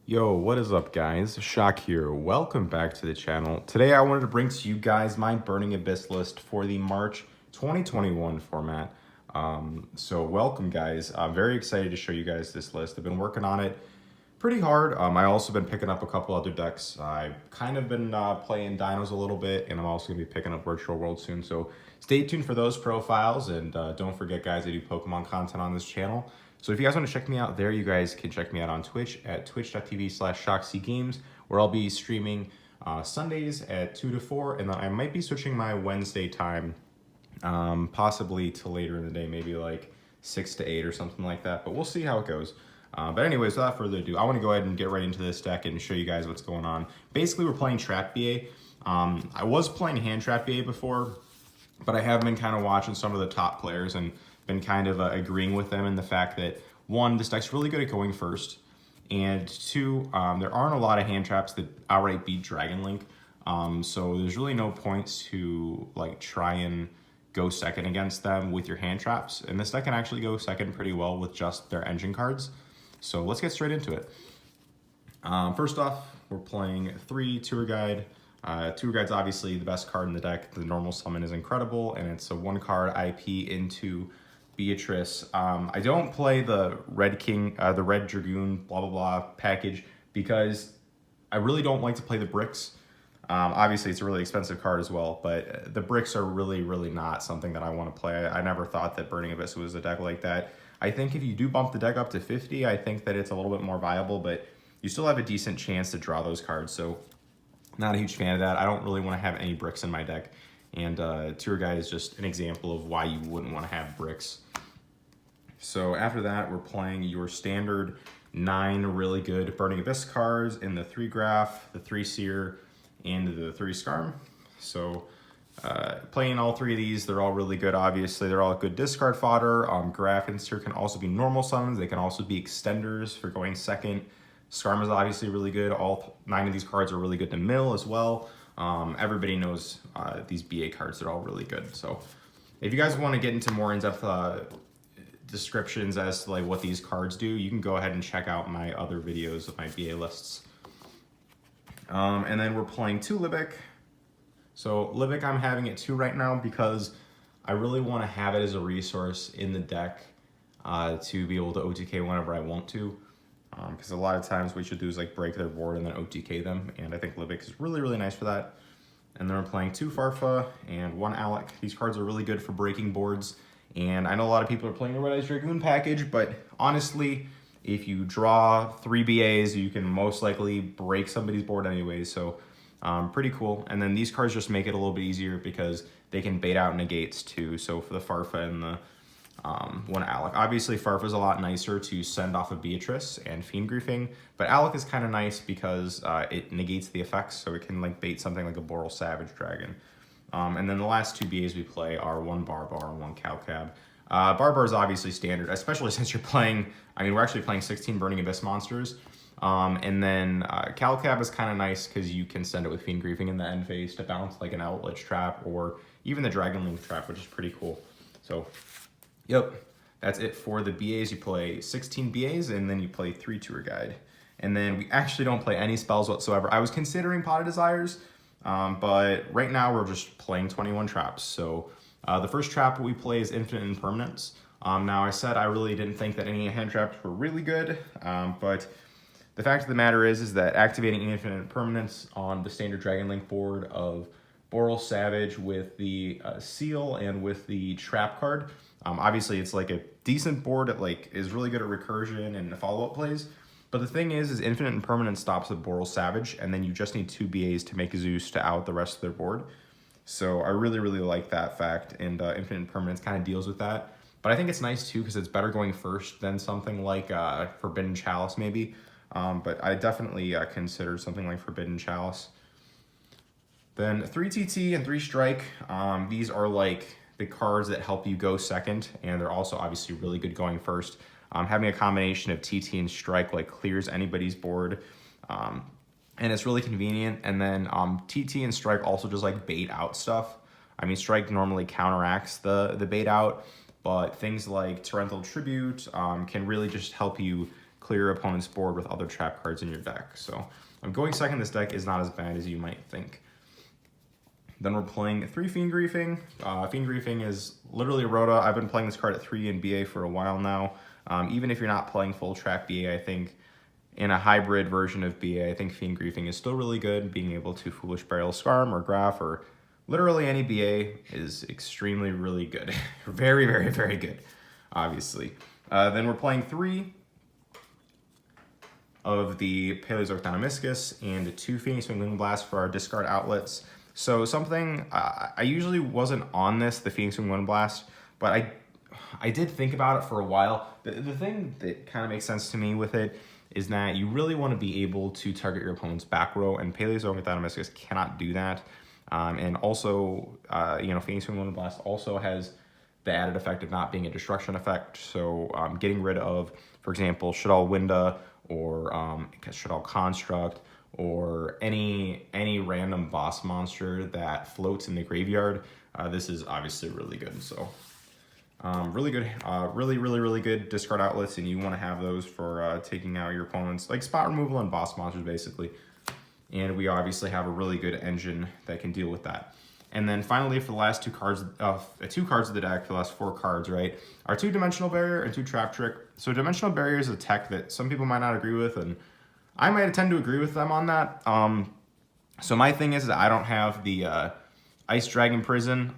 Yo, what is up guys? Shock here. Welcome back to the channel. Today I wanted to bring to you guys my Burning Abyss list for the March 2021 format. So welcome guys. I'm very excited to show you guys this list. I've been working on it pretty hard. I also been picking up a couple other decks. I've kind of been playing Dinos a little bit, and I'm also going to be picking up Virtual World soon. So stay tuned for those profiles, and don't forget guys, I do Pokemon content on this channel. So if you guys want to check me out there, you guys can check me out on Twitch at twitch.tv/ShockCGames, where I'll be streaming Sundays at 2 to 4, and then I might be switching my Wednesday time possibly to later in the day, maybe like 6 to 8 or something like that, but we'll see how it goes. But anyways, without further ado, I want to go ahead and get right into this deck and show you guys what's going on. Basically, we're playing Trap BA. I was playing Hand Trap BA before, but I have been kind of watching some of the top players and been kind of agreeing with them in the fact that, one, this deck's really good at going first, and two, there aren't a lot of hand traps that outright beat Dragon Link, so there's really no point to like try and go second against them with your hand traps, and this deck can actually go second pretty well with just their engine cards. So let's get straight into it. First off, we're playing 3 Tour Guide. Tour Guide's obviously the best card in the deck. The normal summon is incredible, and it's a 1-card IP into Beatrice. I don't play the Red King, the Red Dragoon, blah blah blah package because I really don't like to play the bricks. Obviously, it's a really expensive card as well, but the bricks are really not something that I want to play. I never thought that Burning Abyss was a deck like that. I think if you do bump the deck up to 50, I think that it's a little bit more viable, but you still have a decent chance to draw those cards, so not a huge fan of that. I don't really want to have any bricks in my deck, and Tour Guide is just an example of why you wouldn't want to have bricks. So after that, we're playing your standard 9 really good Burning Abyss cards in the 3 Graf, the 3 Seer, and the 3 Scarm. So playing all 3 of these, they're all really good, obviously. They're all good discard fodder. Graf and Seer can also be normal summons. They can also be extenders for going second. Scarm is obviously really good. All 9 of these cards are really good to mill as well. Everybody knows these BA cards are all really good. So if you guys want to get into more in-depth descriptions as to like what these cards do, you can go ahead and check out my other videos of my BA lists. And then we're playing 2 Libic. So Libic, I'm having it 2 right now because I really want to have it as a resource in the deck to be able to OTK whenever I want to. Because a lot of times what we should do is like break their board and then OTK them, and I think Libic is really nice for that. And then we're playing 2 Farfa and 1 Alich. These cards are really good for breaking boards, and I know a lot of people are playing the Red Eyes Dragoon package, but honestly, if you draw 3 BAs, you can most likely break somebody's board anyway, so pretty cool. And then these cards just make it a little bit easier because they can bait out negates too. So for the Farfa and the 1 Alich. Obviously, Farfa's a lot nicer to send off of Beatrice and Fiend Griefing, but Alich is kind of nice because it negates the effects, so it can like bait something like a Borrelsword Savage Dragon. And then the last 2 BAs we play are 1 Barbar and 1 Calcab. Barbar is obviously standard, especially since you're playing, I mean, we're actually playing 16 Burning Abyss monsters. And then Calcab is kind of nice because you can send it with Fiend Griefing in the end phase to bounce like an Outlet trap or even the Dragon Link trap, which is pretty cool. So, yep, that's it for the BAs. You play 16 BAs and then you play 3 Tour Guide. And then we actually don't play any spells whatsoever. I was considering Pot of Desires, but right now we're just playing 21 traps. So the first trap we play is Infinite Impermanence. Now I said I really didn't think that any hand traps were really good, but the fact of the matter is that activating Infinite Impermanence on the standard Dragon Link board of Borrelsword Savage with the Seal and with the Trap card, obviously it's like a decent board that like is really good at recursion and follow-up plays. But the thing is Infinite Impermanence stops at Borrelsword Savage, and then you just need 2 BAs to make Zeus to out the rest of their board. So I really like that fact, and Infinite Impermanence kind of deals with that. But I think it's nice too because it's better going first than something like Forbidden Chalice maybe. But I definitely consider something like Forbidden Chalice. Then 3 TT and 3 Strike. These are like the cards that help you go second, and they're also obviously really good going first. Having a combination of TT and Strike like clears anybody's board, and it's really convenient. And then TT and Strike also just like bait out stuff. I mean, Strike normally counteracts the bait out, but things like Torrential Tribute can really just help you clear your opponent's board with other trap cards in your deck. So going second this deck is not as bad as you might think. Then we're playing 3 Fiend Griefing. Fiend Griefing is literally Rhoda. I've been playing this card at 3 in BA for a while now. Even if you're not playing full trap BA, I think in a hybrid version of BA, I think Fiend Griefing is still really good. Being able to Foolish Burial Scarm or Graf or literally any BA is extremely really good. Very, very, very good, obviously. Then we're playing 3 of the Paleozoic Dinomiscus and 2 Phoenix Wing Blast for our discard outlets. So something, I usually wasn't on this, the Phoenix Wing Blast, but I did think about it for a while. The thing that kind of makes sense to me with it is that you really want to be able to target your opponent's back row, and Paleozoic Dinomiscus cannot do that. And also, you know, Phoenix Wing Blast also has the added effect of not being a destruction effect. So getting rid of, for example, Shadal Winda or Shadal Construct or any random boss monster that floats in the graveyard. This is obviously really good. So really good, really good discard outlets, and you want to have those for taking out your opponents, like spot removal and boss monsters basically. And we obviously have a really good engine that can deal with that. And then finally, for the last 2 cards of the deck, for the last 4 cards, right, are 2 Dimensional Barrier and 2 Trap Trick. So Dimensional Barrier is a tech that some people might not agree with, and I might tend to agree with them on that. So my thing is that I don't have the Ice Dragon Prison.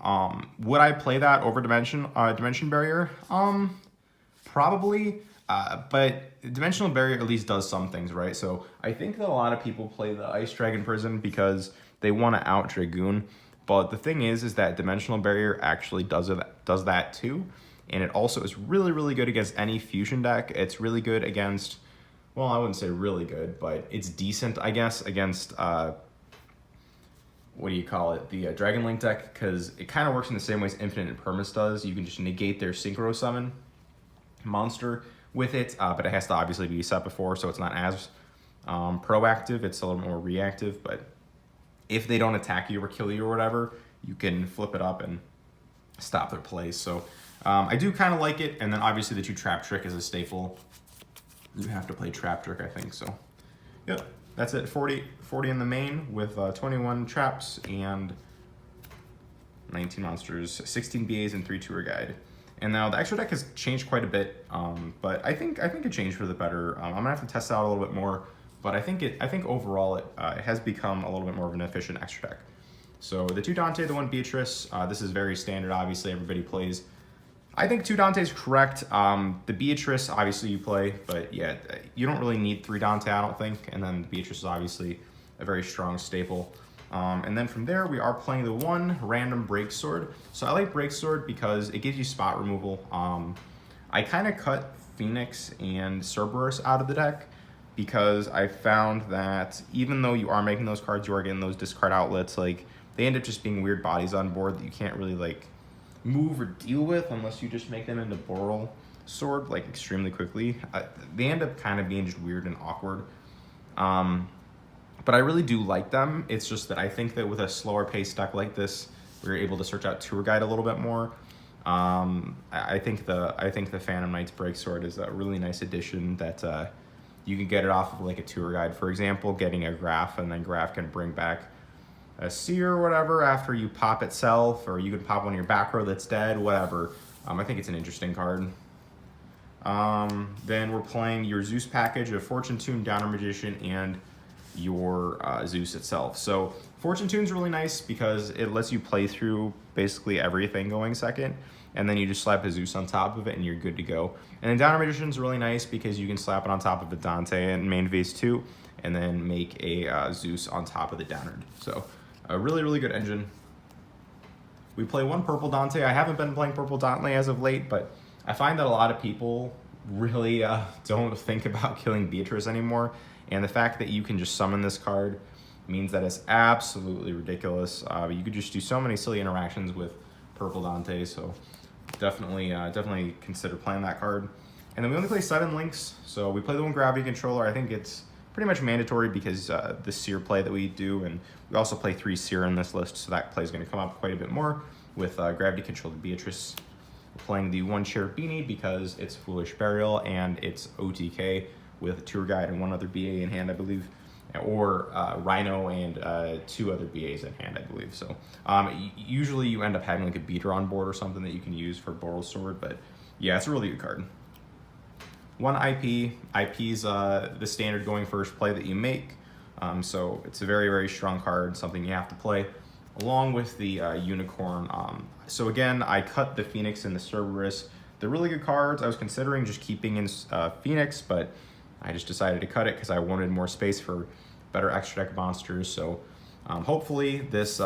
Would I play that over Dimension Barrier? Probably. But Dimensional Barrier at least does some things, right? So I think that a lot of people play the Ice Dragon Prison because they want to out Dragoon. But the thing is that Dimensional Barrier actually does that too. And it also is really, really good against any fusion deck. It's really good against, well, I wouldn't say really good, but it's decent, I guess, against, what do you call it? The Dragon Link deck, because it kind of works in the same way as Infinite Impermanence does. You can just negate their Synchro Summon monster with it, but it has to obviously be set before, so it's not as proactive. It's a little more reactive, but if they don't attack you or kill you or whatever, you can flip it up and stop their plays. So I do kind of like it. And then obviously the 2 Trap Trick is a staple. You have to play Trap Trick, I think. So yep, that's it. 40 in the main with 21 traps and 19 monsters, 16 BAs, and 3 tour guide. And now the extra deck has changed quite a bit, but I think it changed for the better. I'm gonna have to test it out a little bit more. But I think overall it has become a little bit more of an efficient extra deck. So the 2 Dante, the 1 Beatrice, this is very standard, obviously everybody plays. I think 2 Dante is correct. The Beatrice, obviously you play, but yeah, you don't really need 3 Dante, I don't think. And then the Beatrice is obviously a very strong staple. And then from there, we are playing the 1 random Breaksword. So I like Breaksword because it gives you spot removal. I kind of cut Phoenix and Cerberus out of the deck, because I found that even though you are making those cards, you are getting those discard outlets, like they end up just being weird bodies on board that you can't really like move or deal with unless you just make them into Borrelsword like extremely quickly. They end up kind of being just weird and awkward. But I really do like them. It's just that I think that with a slower paced deck like this, we're able to search out Tour Guide a little bit more. I think the Phantom Knight's Breaksword is a really nice addition that you can get it off of like a tour guide, for example, getting a Graf, and then Graf can bring back a Seer or whatever after you pop itself, or you can pop one of your back row that's dead, whatever. I think it's an interesting card. Then we're playing your Zeus package of Fortuntune, Downer Magician, and your Zeus itself. So Fortuntune's really nice because it lets you play through basically everything going second, and then you just slap a Zeus on top of it and you're good to go. And then Downer Magician's really nice because you can slap it on top of a Dante in main phase 2 and then make a Zeus on top of the Downered. So a really, really good engine. We play 1 purple Dante. I haven't been playing purple Dante as of late, but I find that a lot of people really don't think about killing Beatrice anymore. And the fact that you can just summon this card means that it's absolutely ridiculous. You could just do so many silly interactions with purple Dante, so definitely consider playing that card. And then we only play 7 links, so we play the 1 Gravity Controller. I think it's pretty much mandatory because the Seer play that we do, and we also play 3 Seer in this list, so that play is going to come up quite a bit more with Gravity Controller Beatrice. We're playing the 1 Cherubini because it's Foolish Burial and it's OTK. with a Tour Guide and one other BA in hand, I believe, or Rhino and 2 other BAs in hand, I believe. So usually you end up having like a beater on board or something that you can use for Borrelsword, but yeah, it's a really good card. 1 IP. IP's the standard going first play that you make. So it's a very, very strong card, something you have to play, along with the Unicorn. So again, I cut the Phoenix and the Cerberus. They're really good cards. I was considering just keeping in Phoenix, but I just decided to cut it because I wanted more space for better extra deck monsters. So hopefully this,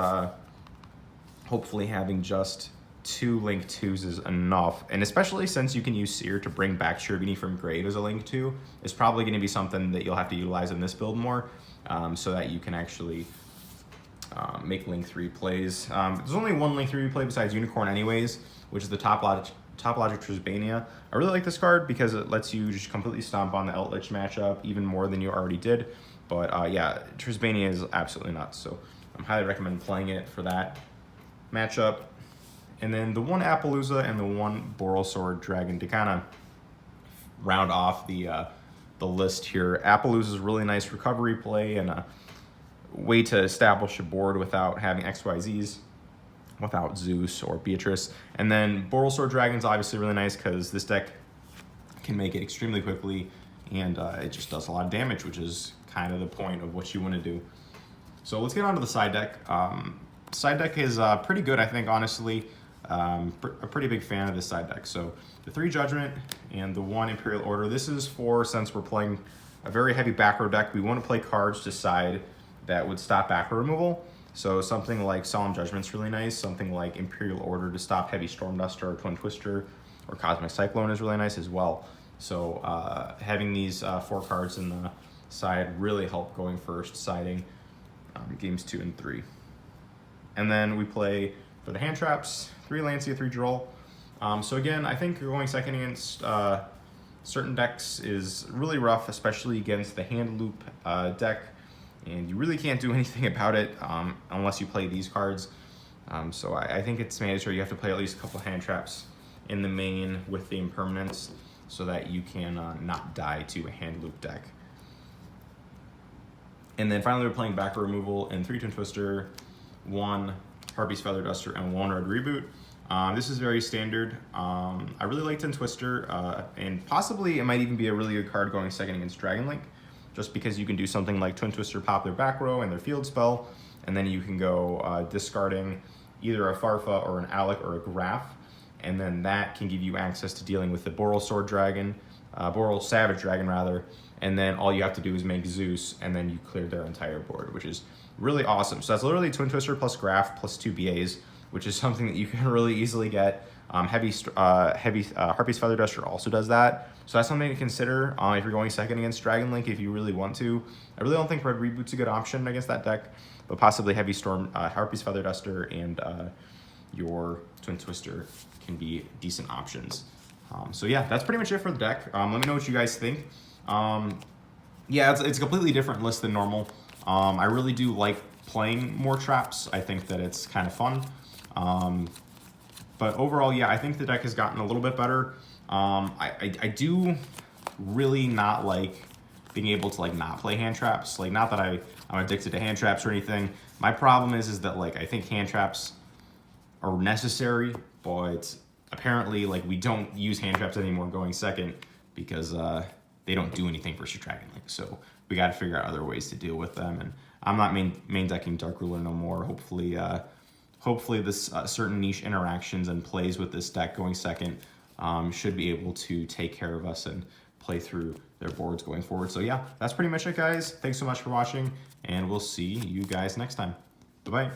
hopefully having just 2 Link 2s is enough. And especially since you can use Seer to bring back Cherubini from grave as a Link 2, it's probably going to be something that you'll have to utilize in this build more, so that you can actually make Link 3 plays. There's only 1 Link 3 play besides Unicorn anyways, which is the Top Logic Trisbania. I really like this card because it lets you just completely stomp on the Alich matchup even more than you already did. But yeah, Trisbania is absolutely nuts, so I highly recommend playing it for that matchup. And then the 1 Apollusa and the 1 Borrelsword Dragon to kind of round off the list here. Apollusa is a really nice recovery play and a way to establish a board without having XYZs, without Zeus or Beatrice. And then Borrelsword Dragon's obviously really nice because this deck can make it extremely quickly, and it just does a lot of damage, which is kind of the point of what you want to do. So let's get on to the side deck. Side deck is pretty good, I think, honestly. A pretty big fan of this side deck. So the 3 Judgment and the 1 Imperial Order. This is for, since we're playing a very heavy back row deck, we want to play cards to side that would stop back row removal. So something like Solemn Judgment's really nice. Something like Imperial Order to stop heavy Storm Duster or Twin Twister or Cosmic Cyclone is really nice as well. So having these 4 cards in the side really help going first, siding games 2 and 3. And then we play for the hand traps, 3 Lancea, 3 Droll. So again, I think going second against certain decks is really rough, especially against the hand loop deck, and you really can't do anything about it unless you play these cards. So I think it's mandatory you have to play at least a couple hand traps in the main with the impermanence so that you can not die to a hand loop deck. And then finally we're playing back row removal in 3 Twin Twister, 1 Harpy's Feather Duster, and 1 Red Reboot. This is very standard. I really like Twin Twister, and possibly it might even be a really good card going second against Dragon Link, just because you can do something like Twin Twister pop their back row and their field spell, and then you can go discarding either a Farfa or an Alich or a Graf, and then that can give you access to dealing with the Borrelsword Dragon, Borrel Savage Dragon rather, and then all you have to do is make Zeus, and then you clear their entire board, which is really awesome. So that's literally Twin Twister plus Graf plus 2 BAs, which is something that you can really easily get. Harpy's Feather Duster also does that. So that's something to consider if you're going second against Dragon Link if you really want to. I really don't think Red Reboot's a good option against that deck, but possibly Harpy's Feather Duster and your Twin Twister can be decent options. So yeah, that's pretty much it for the deck. Let me know what you guys think. Yeah, it's a completely different list than normal. I really do like playing more traps. I think that it's kind of fun. But overall, yeah, I think the deck has gotten a little bit better. I do really not like being able to like not play hand traps. Like, not that I'm addicted to hand traps or anything. My problem is that like I think hand traps are necessary, but apparently like we don't use hand traps anymore going second because they don't do anything versus Dragon Link. So we got to figure out other ways to deal with them. And I'm not main decking Dark Ruler no more. Hopefully this certain niche interactions and plays with this deck going second should be able to take care of us and play through their boards going forward. So yeah, that's pretty much it, guys. Thanks so much for watching, and we'll see you guys next time. Bye-bye.